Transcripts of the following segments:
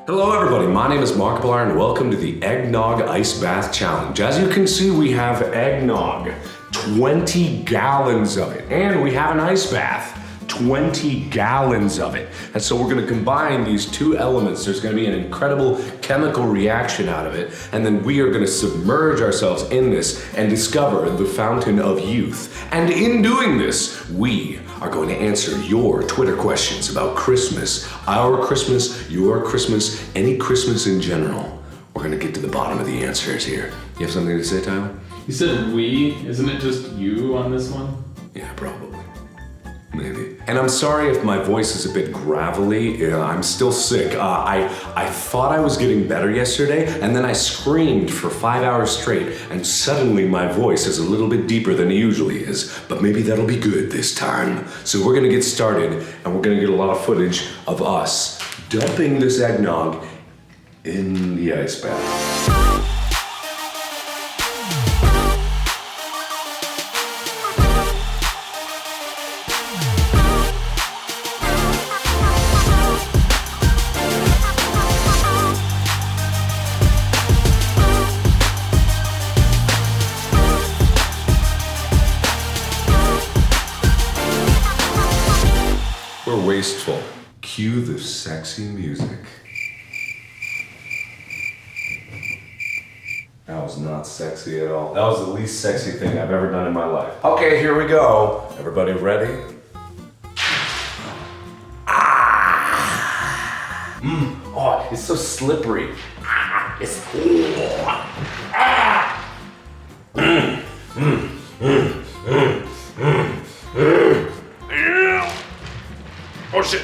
Hello everybody, my name is Markiplier and welcome to the Eggnog Ice Bath Challenge. As you can see, we have eggnog, 20 gallons of it, and we have an ice bath, 20 gallons of it. And so we're gonna combine these two elements. There's gonna be an incredible chemical reaction out of it, and then we are gonna submerge ourselves in this and discover the fountain of youth. And in doing this, we are going to answer your Twitter questions about Christmas, our Christmas, your Christmas, any Christmas in general. We're gonna get to the bottom of the answers here. You have something to say, Tyler? You said we, isn't it just you on this one? Yeah, probably. Maybe. And I'm sorry if my voice is a bit gravelly. I'm still sick. I thought I was getting better yesterday, and then I screamed for 5 hours straight, and suddenly my voice is a little bit deeper than it usually is. But maybe that'll be good this time. So we're gonna get started, and we're gonna get a lot of footage of us dumping this eggnog in the ice bath. We're wasteful. Cue the sexy music. That was not sexy at all. That was the least sexy thing I've ever done in my life. Okay, here we go. Everybody ready? Ah! Oh, it's so slippery. Ah, it's. Ah! Oh shit.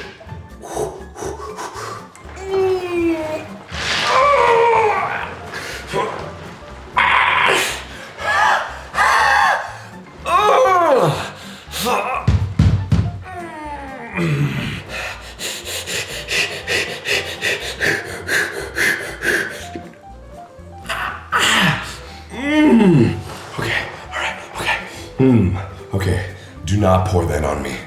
Okay, do not pour that on me.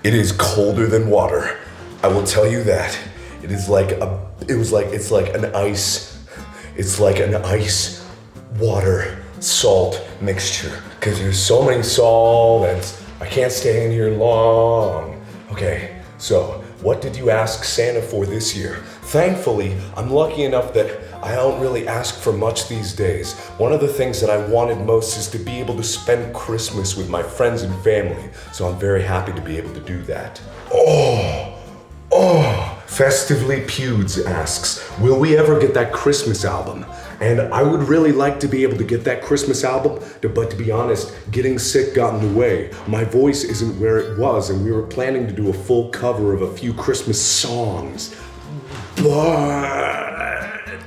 It is colder than water. I will tell you that. It's like an ice water salt mixture. Cause there's so many solvents. I can't stay in here long. Okay, so what did you ask Santa for this year? Thankfully, I'm lucky enough that I don't really ask for much these days. One of the things that I wanted most is to be able to spend Christmas with my friends and family. So I'm very happy to be able to do that. Festively Pewds asks, will we ever get that Christmas album? And I would really like to be able to get that Christmas album, but to be honest, getting sick got in the way. My voice isn't where it was, and we were planning to do a full cover of a few Christmas songs. But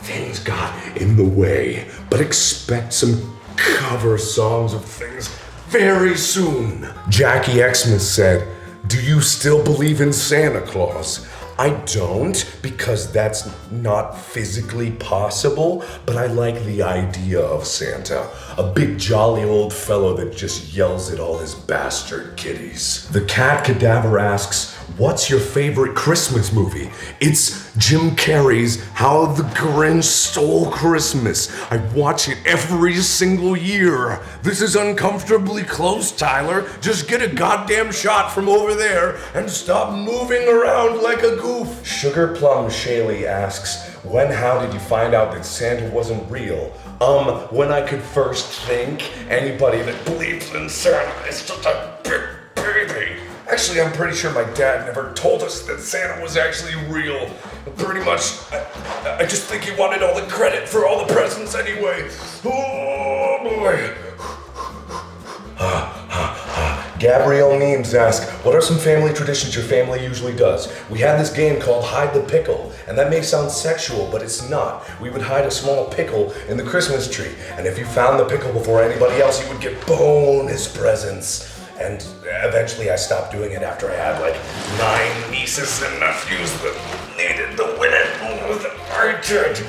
things got in the way. But expect some cover songs of things very soon. Jackie Xmas said, do you still believe in Santa Claus? I don't, because that's not physically possible, but I like the idea of Santa. A big jolly old fellow that just yells at all his bastard kitties. The Cat Cadaver asks, what's your favorite Christmas movie? It's Jim Carrey's How the Grinch Stole Christmas. I watch it every single year. This is uncomfortably close, Tyler. Just get a goddamn shot from over there and stop moving around like a goof. Sugar Plum Shaley asks, how did you find out that Santa wasn't real? When I could first think. Anybody that believes in Santa is just a big baby. Actually, I'm pretty sure my dad never told us that Santa was actually real. Pretty much, I just think he wanted all the credit for all the presents anyway. Oh boy. Gabrielle Memes asks, what are some family traditions your family usually does? We had this game called Hide the Pickle, and that may sound sexual, but it's not. We would hide a small pickle in the Christmas tree, and if you found the pickle before anybody else, you would get bonus presents. And eventually I stopped doing it after I had like 9 nieces and nephews that needed to win it more than I did.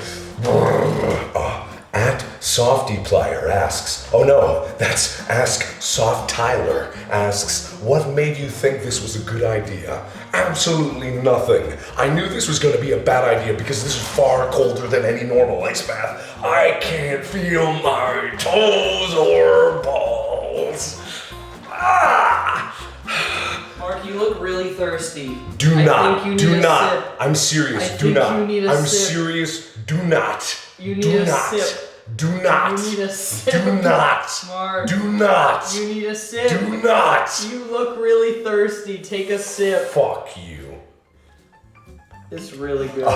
At Softyplier asks, oh no, that's Ask Soft Tyler asks, what made you think this was a good idea? Absolutely nothing. I knew this was going to be a bad idea because this is far colder than any normal ice bath. I can't feel my toes or balls. Ah! Mark, you look really thirsty. Do I not. think you Do need a not. sip. I'm serious. I Do think not. you need a I'm sip. serious. Do not. You need Do a not. sip. Do not. You need a sip. Do not. Mark. Do not. You need a sip. Do not. You look really thirsty. Take a sip. Fuck you. It's really good.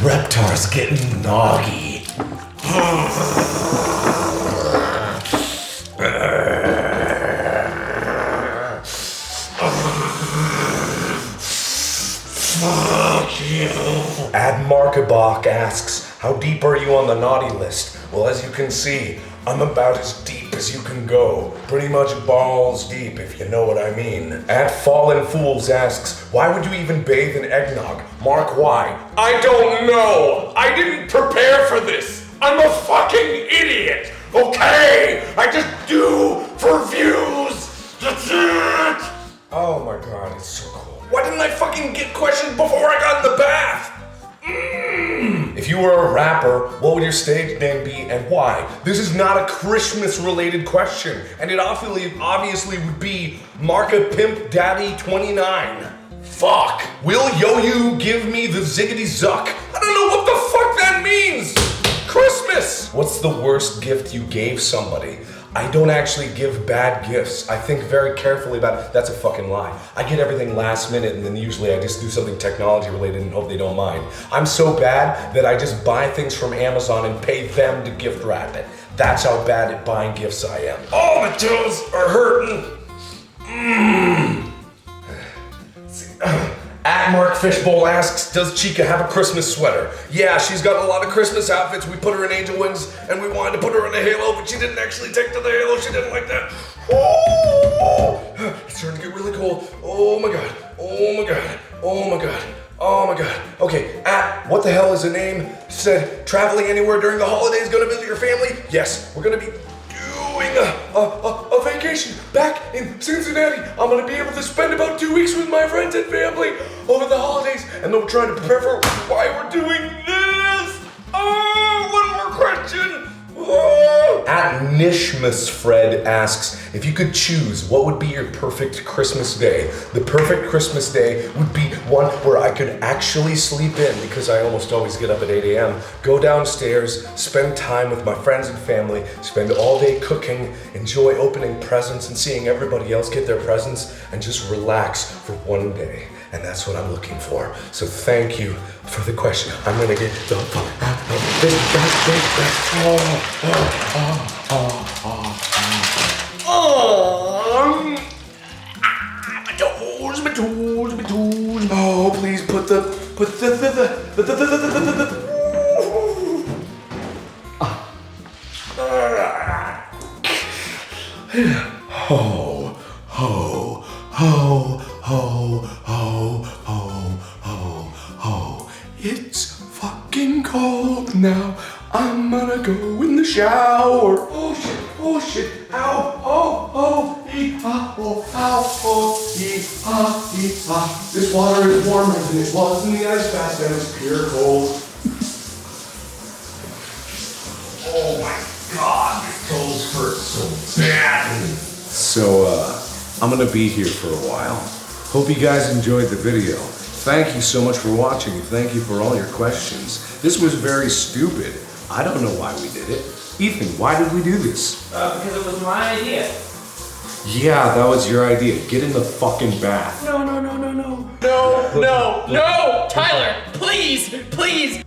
Reptar's getting noggy. Fuck you. Ad Markiplier asks, how deep are you on the naughty list? Well, as you can see, I'm about as deep as you can go. Pretty much balls deep, if you know what I mean. At Fallen Fools asks, why would you even bathe in eggnog? Mark, why? I don't know. I didn't prepare for this. I'm a fucking idiot, okay? I just do for views. That's it. Oh my god, it's so cold. Why didn't I fucking get questions before I got in the bath? If you were a rapper, what would your stage name be and why? This is not a Christmas-related question, and it obviously would be Marka Pimp Daddy 29. Fuck. Will Yo-You give me the ziggity zuck? I don't know what the fuck that means. Christmas. What's the worst gift you gave somebody? I don't actually give bad gifts. I think very carefully about it. That's a fucking lie. I get everything last minute and then usually I just do something technology related and hope they don't mind. I'm so bad that I just buy things from Amazon and pay them to gift wrap it. That's how bad at buying gifts I am. Oh, my toes are hurting. At Mark Fishbowl asks, does Chica have a Christmas sweater? Yeah, she's got a lot of Christmas outfits. We put her in angel wings and we wanted to put her in a halo, but she didn't actually take to the halo. She didn't like that. Oh, it's starting to get really cold. Oh my god. Oh my god. Oh my god. Oh my god. Okay, at what the hell is the name? Said, traveling anywhere during the holidays, gonna visit your family? Yes, we're gonna be doing a vacation back in Cincinnati. I'm gonna be able to spend about 2 weeks with my friends and family over the holidays, and then we're trying to prepare for why we're doing this. Oh, one more question. Oh. At Nishmas Fred asks, if you could choose, what would be your perfect Christmas day? The perfect Christmas day would be one where I could actually sleep in because I almost always get up at 8 a.m., go downstairs, spend time with my friends and family, spend all day cooking, enjoy opening presents and seeing everybody else get their presents, and just relax for one day. And that's what I'm looking for. So thank you for the question. I'm gonna get the fuck out of this. My toes. Oh, please put the ho, ho, ho, ho, ho, ho, ho, ho. It's fucking cold now. I'm gonna go in the shower. Oh shit, ow, oh, ee-ah, oh, ow, oh, ee-ah, ee-ah. This water is warmer than it was in the ice bath and it's pure cold. Oh my god, my toes hurt so bad. So, I'm gonna be here for a while. Hope you guys enjoyed the video. Thank you so much for watching. Thank you for all your questions. This was very stupid. I don't know why we did it. Ethan, why did we do this? Because it was my idea. Yeah, that was your idea. Get in the fucking bath. No. Tyler, please.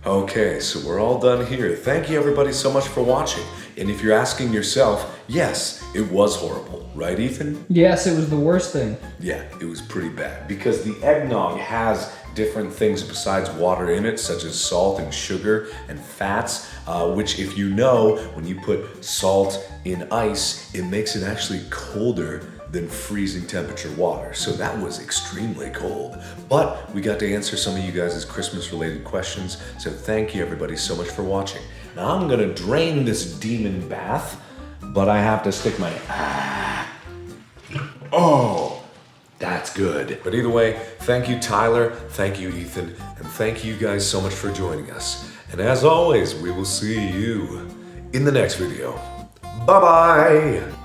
Okay, so we're all done here. Thank you everybody so much for watching. And if you're asking yourself, yes, it was horrible. Right, Ethan? Yes, it was the worst thing. Yeah, it was pretty bad. Because the eggnog has different things besides water in it, such as salt and sugar and fats, which if you know, when you put salt in ice, it makes it actually colder than freezing temperature water, so that was extremely cold. But we got to answer some of you guys' Christmas related questions, so thank you everybody so much for watching. Now I'm gonna drain this demon bath, but I have to stick my, oh, that's good. But either way, thank you Tyler, thank you Ethan, and thank you guys so much for joining us. And as always, we will see you in the next video. Bye-bye.